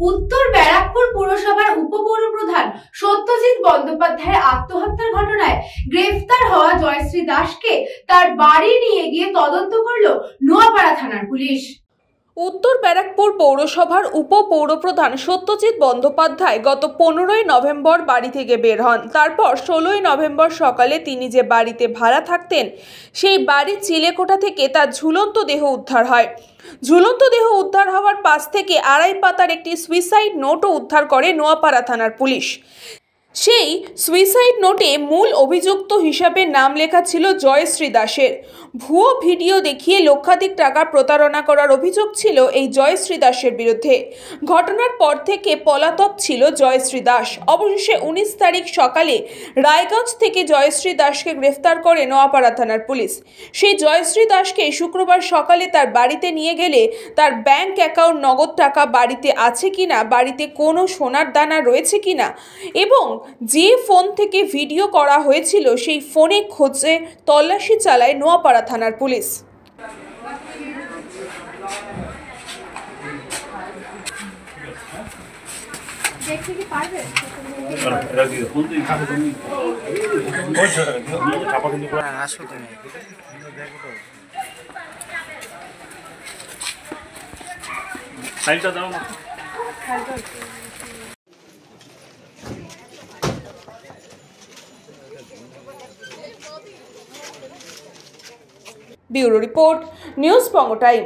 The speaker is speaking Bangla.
উত্তর ব্যারাকপুর পৌরসভার উপপৌরপ্রধান সত্যজিৎ বন্দ্যোপাধ্যায়ের আত্মহত্যার ঘটনায় গ্রেফতার হওয়া জয়শ্রী দাসকে তার বাড়ি নিয়ে গিয়ে তদন্ত করল নোয়াপাড়া থানার পুলিশ। উত্তর ব্যারাকপুর পৌরসভার উপপৌরপ্রধান সত্যজিৎ বন্দ্যোপাধ্যায় গত 15ই নভেম্বর বাড়ি থেকে বের হন। তারপর 16ই নভেম্বর সকালে তিনি যে বাড়িতে ভাড়া থাকতেন সেই বাড়ির চিলেকোঠা থেকে তার ঝুলন্ত দেহ উদ্ধার হয়। ঝুলন্ত দেহ উদ্ধার হওয়ার পাশ থেকে 2.5 পাতার একটি সুইসাইড নোটও উদ্ধার করে নোয়াপাড়া থানার পুলিশ। সেই সুইসাইড নোটে মূল অভিযুক্ত হিসাবে নাম লেখা ছিল জয়শ্রী দাসের। ভুয়ো ভিডিও দেখিয়ে লক্ষাধিক টাকা প্রতারণা করার অভিযোগ ছিল এই জয়শ্রী দাসের বিরুদ্ধে। ঘটনার পর থেকে পলাতক ছিল জয়শ্রী দাস। অবশেষে 19 তারিখ সকালে রায়গঞ্জ থেকে জয়শ্রী দাসকে গ্রেফতার করে নোয়াপাড়া থানার পুলিশ। সেই জয়শ্রী দাসকে শুক্রবার সকালে তার বাড়িতে নিয়ে গেলে তার ব্যাংক অ্যাকাউন্ট, নগদ টাকা বাড়িতে আছে কিনা, বাড়িতে কোনো সোনার দানা রয়েছে কিনা এবং যে ফোন থেকে ভিডিও করা হয়েছিল সেই ফোনে খোঁজে তল্লাশি চালায় নোয়াপাড়া থানার পুলিশ। ব্যুরো রিপোর্ট, নিউজ বঙ্গ টাইম।